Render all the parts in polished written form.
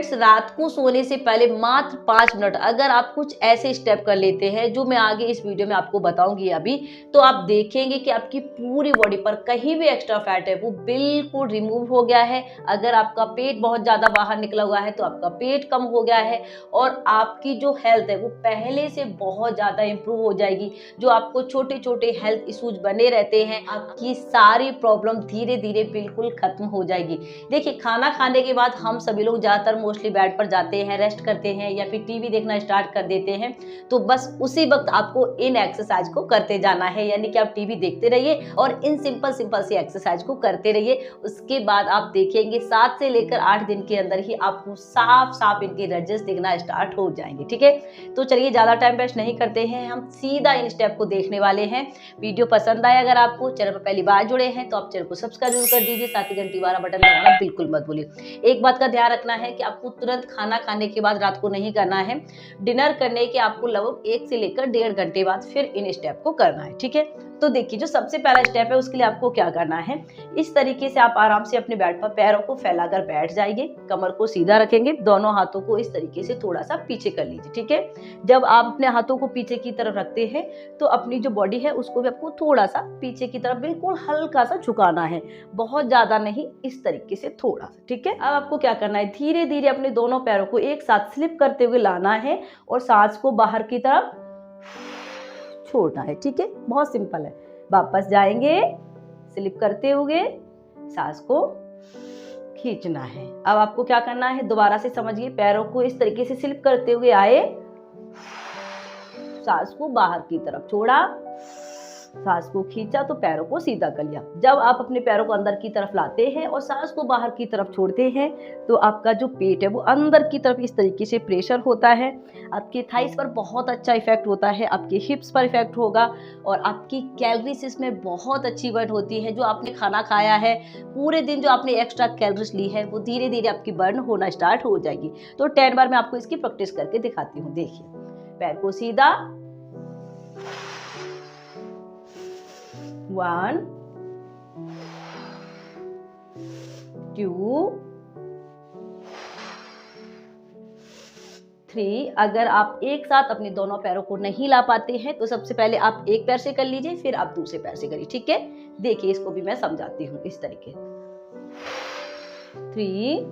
Friends, रात को सोने से पहले मात्र 5 मिनट अगर आप कुछ ऐसे स्टेप कर लेते हैं जो मैं आगे इस वीडियो में आपको बताऊंगी अभी, तो आप देखेंगे कि आपकी पूरी बॉडी पर कहीं भी एक्स्ट्रा फैट है वो बिल्कुल रिमूव हो गया है। अगर आपका पेट बहुत ज्यादा बाहर निकला हुआ है तो आपका पेट कम हो गया है और आपकी जो हेल्थ है वो पहले से बहुत ज्यादा इंप्रूव हो जाएगी। जो आपको छोटे छोटे हेल्थ इश्यूज बने रहते हैं, आपकी सारी प्रॉब्लम धीरे धीरे बिल्कुल खत्म हो जाएगी। देखिए, खाना खाने के बाद हम सभी लोग ज्यादातर मोस्टली बेड पर जाते हैं, रेस्ट करते हैं या फिर टीवी देखना स्टार्ट कर देते हैं। तो बस उसी वक्त आपको इन एक्सरसाइज को करते जाना है, यानी कि आप टीवी देखते रहिए और इन सिंपल सी एक्सरसाइज को करते रहिए। उसके बाद आप देखेंगे 7 से लेकर 8 दिन के अंदर ही आपको साफ साफ इनके रिजल्ट्स दिखना स्टार्ट हो जाएंगे। ठीक है, तो चलिए ज्यादा टाइम वेस्ट नहीं करते हैं, हम सीधा इन स्टेप को देखने वाले हैं। वीडियो पसंद आए, अगर आपको चैनल पर पहली बार जुड़े हैं तो आप चैनल को सब्सक्राइब जरूर कर दीजिए, साथ ही घंटी वाला बटन दबाना बिल्कुल मत भूलिए। एक बात का ध्यान रखना है कि आपको तुरंत खाना खाने के बाद रात को नहीं करना है। डिनर करने के आपको लगभग 1 से लेकर 1.5 घंटे बाद फिर इन स्टेप को करना है। ठीक है, तो देखिए, जो सबसे पहला स्टेप है उसके लिए आपको क्या करना है, इस तरीके से आप आराम से अपने बेड पर पैरों को फैलाकर बैठ जाइए, कमर को सीधा रखेंगे, दोनों हाथों को इस तरीके से थोड़ा सा पीछे कर लीजिए। ठीक है, जब आप अपने हाथों को पीछे की तरफ रखते हैं तो अपनी जो बॉडी है उसको भी आपको थोड़ा सा पीछे की तरफ बिल्कुल हल्का सा झुकाना है, बहुत ज्यादा नहीं, इस तरीके से थोड़ा सा। ठीक है, अब आपको क्या करना है, धीरे धीरे अपने दोनों पैरों को एक साथ स्लिप करते हुए लाना है और सांस को बाहर की तरफ छोड़ना है। ठीक है, बहुत सिंपल है। वापस जाएंगे, स्लिप करते हुए सांस को खींचना है। अब आपको क्या करना है, दोबारा से समझिए, पैरों को इस तरीके से स्लिप करते हुए आए, सांस को बाहर की तरफ छोड़ा, सांस को खींचा तो पैरों को सीधा कर लिया। जब आप अपने पैरों को अंदर की तरफ लाते हैं और सांस को बाहर की तरफ छोड़ते हैं तो आपका जो पेट है वो अंदर की तरफ इस तरीके से प्रेशर होता है। आपके थाइस पर बहुत अच्छा इफेक्ट होता है, आपके हिप्स पर इफेक्ट होगा और आपकी कैलोरीज इसमें बहुत अच्छी बर्न होती है। जो आपने खाना खाया है पूरे दिन, जो आपने एक्स्ट्रा कैलोरीज ली है वो धीरे धीरे आपकी बर्न होना स्टार्ट हो जाएगी। तो 10 बार मैं आपको इसकी प्रैक्टिस करके दिखाती हूँ। देखिए, पैर को सीधा, 1 2 3। अगर आप एक साथ अपने दोनों पैरों को नहीं ला पाते हैं तो सबसे पहले आप एक पैर से कर लीजिए, फिर आप दूसरे पैर से करिए। ठीक है, देखिए, इसको भी मैं समझाती हूँ इस तरीके। 3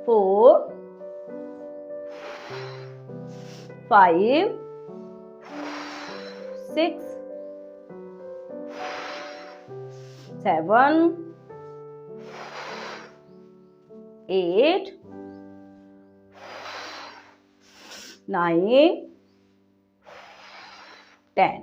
4 5 6 7 8 9 10।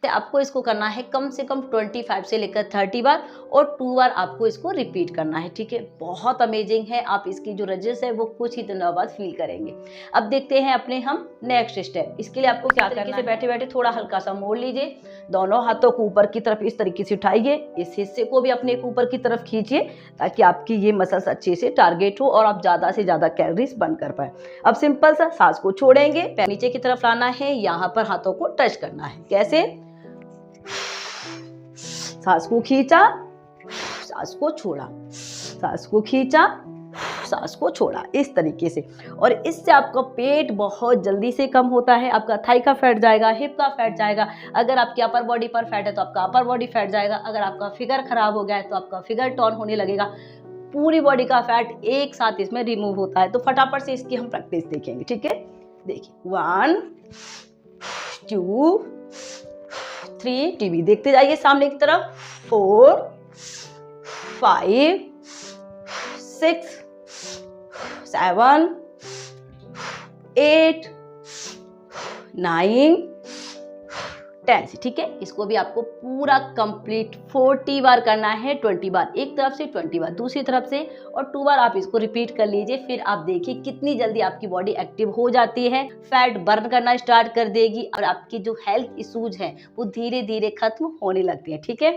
आपको इसको करना है कम से कम 25 से लेकर 30 बार और 2 बार आपको इसको रिपीट करना है। ठीक है, बहुत अमेजिंग है, आप इसकी जो रिजल्ट है वो कुछ ही दिनों बाद फील करेंगे। अब देखते हैं अपने हम नेक्स्ट स्टेप। इसके लिए आपको क्या करना है, बैठे बैठे थोड़ा हल्का सा मोड़ लीजिए, दोनों हाथों को ऊपर की तरफ इस तरीके से उठाइए, इस हिस्से को भी अपने ऊपर की तरफ खींचिए ताकि आपकी ये मसल्स अच्छे से टारगेट हो और आप ज्यादा से ज्यादा कैलोरीज बर्न कर पाए। अब सिंपल सा सांस को छोड़ेंगे, पैर नीचे की तरफ लाना है, यहाँ पर हाथों को टच करना है। कैसे, सांस को खींचा, सांस को छोड़ा, सांस को खींचा, सांस को छोड़ा, इस तरीके से। और इससे आपका पेट बहुत जल्दी से कम होता है, आपका थाई का फैट जाएगा, हिप का फैट जाएगा। अगर आपकी अपर बॉडी पर फैट है तो आपका अपर बॉडी फैट जाएगा। अगर आपका फिगर खराब हो गया है तो आपका फिगर टोन होने लगेगा। पूरी बॉडी का फैट एक साथ इसमें रिमूव होता है। तो फटाफट से इसकी हम प्रैक्टिस देखेंगे। ठीक है, देखिए, 1 2 3, टीवी देखते जाइए सामने की तरफ, 4 5 6 7 8 9 10 से। ठीक है, इसको भी आपको पूरा कंप्लीट 40 बार करना है। 20 बार एक तरफ से, 20 बार दूसरी तरफ से और 2 बार आप इसको रिपीट कर लीजिए। फिर आप देखिए कितनी जल्दी आपकी बॉडी एक्टिव हो जाती है, फैट बर्न करना स्टार्ट कर देगी और आपकी जो हेल्थ इश्यूज हैं वो धीरे धीरे खत्म होने लगती है। ठीक है,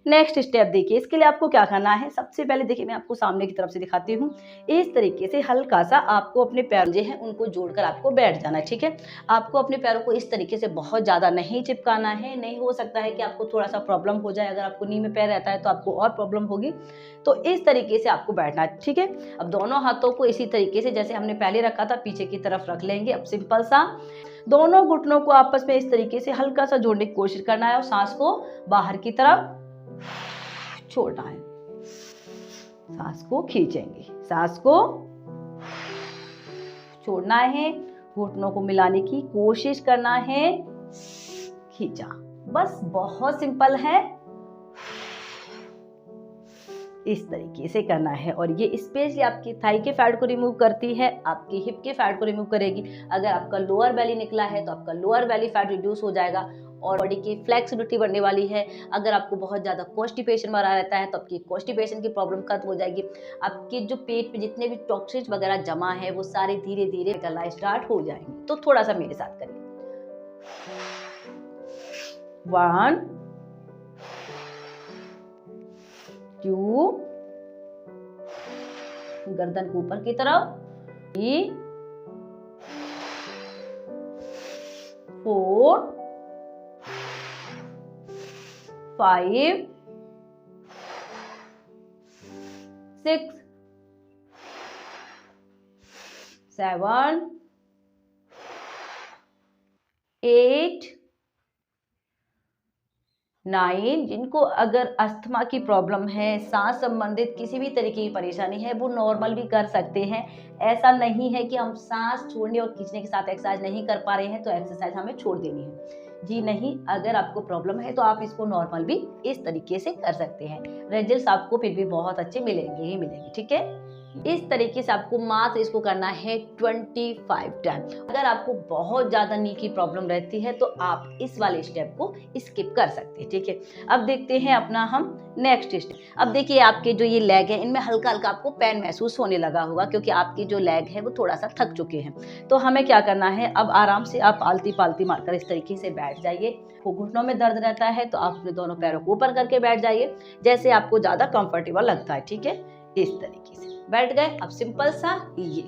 नेक्स्ट स्टेप देखिए, इसके लिए आपको क्या करना है, सबसे पहले देखिए मैं आपको सामने की तरफ से दिखाती हूँ। इस तरीके से हल्का सा आपको अपने पैर जो है उनको जोड़कर आपको बैठ जाना है, ठीक है। आपको अपने पैरों को इस तरीके से बहुत ज़्यादा नहीं चिपकाना है, नहीं हो सकता है कि आपको थोड़ा सा प्रॉब्लम हो जाए, अगर आपको नी में पैर रहता है तो आपको और प्रॉब्लम होगी। तो इस तरीके से आपको बैठना है, ठीक है। अब दोनों हाथों को इसी तरीके से जैसे हमने पहले रखा था पीछे की तरफ रख लेंगे। अब सिंपल सा दोनों घुटनों को आपस में इस तरीके से हल्का सा जोड़ने की कोशिश करना है और सांस को बाहर की तरफ छोड़ना है। सांस को खींचेंगे, सांस को छोड़ना है, घुटनों को मिलाने की कोशिश करना है, खींचा, बस बहुत सिंपल है, इस तरीके से करना है। और ये स्पेशली आपकी थाई के फैट को रिमूव करती है, आपकी हिप के फैट को रिमूव करेगी। अगर आपका लोअर बेली निकला है तो आपका लोअर बेली फैट रिड्यूस हो जाएगा और बॉडी की फ्लेक्सिबिलिटी बढ़ने वाली है। अगर आपको बहुत ज़्यादा कॉन्स्टिपेशन भरा रहता है तो आपकी कॉन्स्टिपेशन की प्रॉब्लम खत्म हो जाएगी। आपके जो पेट में जितने भी टॉक्सिन्स वगैरह जमा है वो सारे धीरे धीरे निकलना स्टार्ट हो जाएंगे। तो थोड़ा सा मेरे साथ करिए। 1 2, गर्दन को ऊपर की तरफ, 3 4 5 6 7 8 9। जिनको अगर अस्थमा की प्रॉब्लम है, सांस संबंधित किसी भी तरीके की परेशानी है, वो नॉर्मल भी कर सकते हैं। ऐसा नहीं है कि हम सांस छोड़ने और खींचने के साथ एक्सरसाइज नहीं कर पा रहे हैं तो एक्सरसाइज हमें छोड़ देनी है। जी नहीं, अगर आपको प्रॉब्लम है तो आप इसको नॉर्मल भी इस तरीके से कर सकते हैं। रिजल्ट्स आपको फिर भी बहुत अच्छे मिलेंगे ही मिलेंगे, ठीक है। इस तरीके से आपको मात्र इसको करना है 25 टाइम। अगर आपको बहुत ज़्यादा नी की प्रॉब्लम रहती है तो आप इस वाले स्टेप को स्किप कर सकते हैं, ठीक है। अब देखते हैं अपना हम नेक्स्ट स्टेप। अब देखिए आपके जो ये लेग है इनमें हल्का हल्का आपको पेन महसूस होने लगा होगा क्योंकि आपकी जो लेग है वो थोड़ा सा थक चुके हैं। तो हमें क्या करना है, अब आराम से आप आलती पालती मारकर इस तरीके से बैठ जाइए। घुटनों में दर्द रहता है तो आप अपने दोनों पैरों को ऊपर करके बैठ जाइए, जैसे आपको ज़्यादा कंफर्टेबल लगता है, ठीक है। इस तरीके से बैठ गए। अब सिंपल सा ये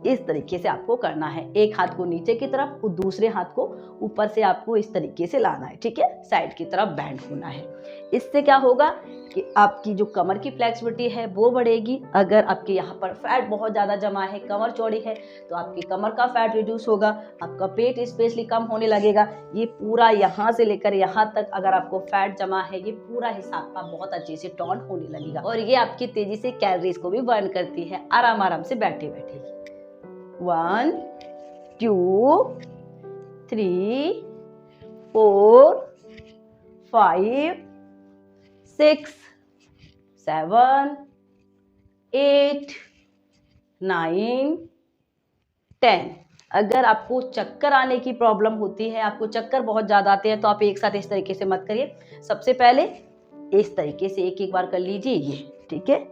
इस तरीके से आपको करना है। एक हाथ को नीचे की तरफ और दूसरे हाथ को ऊपर से आपको इस तरीके से लाना है, ठीक है। साइड की तरफ बैंड होना है। इससे क्या होगा कि आपकी जो कमर की फ्लेक्सिबिलिटी है वो बढ़ेगी। अगर आपके यहाँ पर फैट बहुत ज़्यादा जमा है, कमर चौड़ी है, तो आपकी कमर का फैट रिड्यूस होगा, आपका पेट स्पेशली कम होने लगेगा। ये पूरा यहाँ से लेकर यहाँ तक अगर आपको फैट जमा है ये पूरा हिसाब का बहुत अच्छे से टॉन होने लगेगा और ये आपकी तेजी से कैलोरीज को भी बर्न करती है आराम आराम से बैठे बैठे। 1 2 3 4 5 6 7 8 9 10। अगर आपको चक्कर आने की प्रॉब्लम होती है, आपको चक्कर बहुत ज़्यादा आते हैं तो आप एक साथ इस तरीके से मत करिए। सबसे पहले इस तरीके से एक एक बार कर लीजिए ये, ठीक है।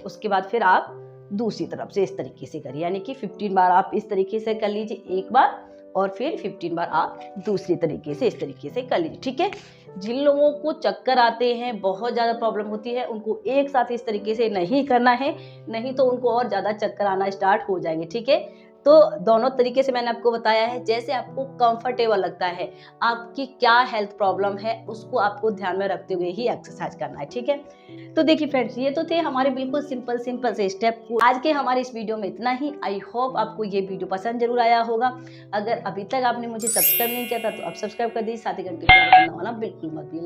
उसके बाद फिर आप दूसरी तरफ से इस तरीके से करिए, यानी कि 15 बार आप इस तरीके से कर लीजिए एक बार और फिर 15 बार आप दूसरी तरीके से इस तरीके से कर लीजिए, ठीक है। जिन लोगों को चक्कर आते हैं, बहुत ज़्यादा प्रॉब्लम होती है, उनको एक साथ इस तरीके से नहीं करना है, नहीं तो उनको और ज़्यादा चक्कर आना स्टार्ट हो जाएंगे, ठीक है। तो दोनों तरीके से मैंने आपको बताया है, जैसे आपको कंफर्टेबल लगता है, आपकी क्या हेल्थ प्रॉब्लम है उसको आपको ध्यान में रखते हुए ही एक्सरसाइज करना है, ठीक है। तो देखिए फ्रेंड्स, ये तो थे हमारे बिल्कुल सिंपल से स्टेप। आज के हमारे इस वीडियो में इतना ही। आई होप आपको ये वीडियो पसंद जरूर आया होगा। अगर अभी तक आपने मुझे सब्सक्राइब नहीं किया था तो आप सब्सक्राइब कर दीजिए, साथ ही घंटे को दबाना बिल्कुल मत भूलिए।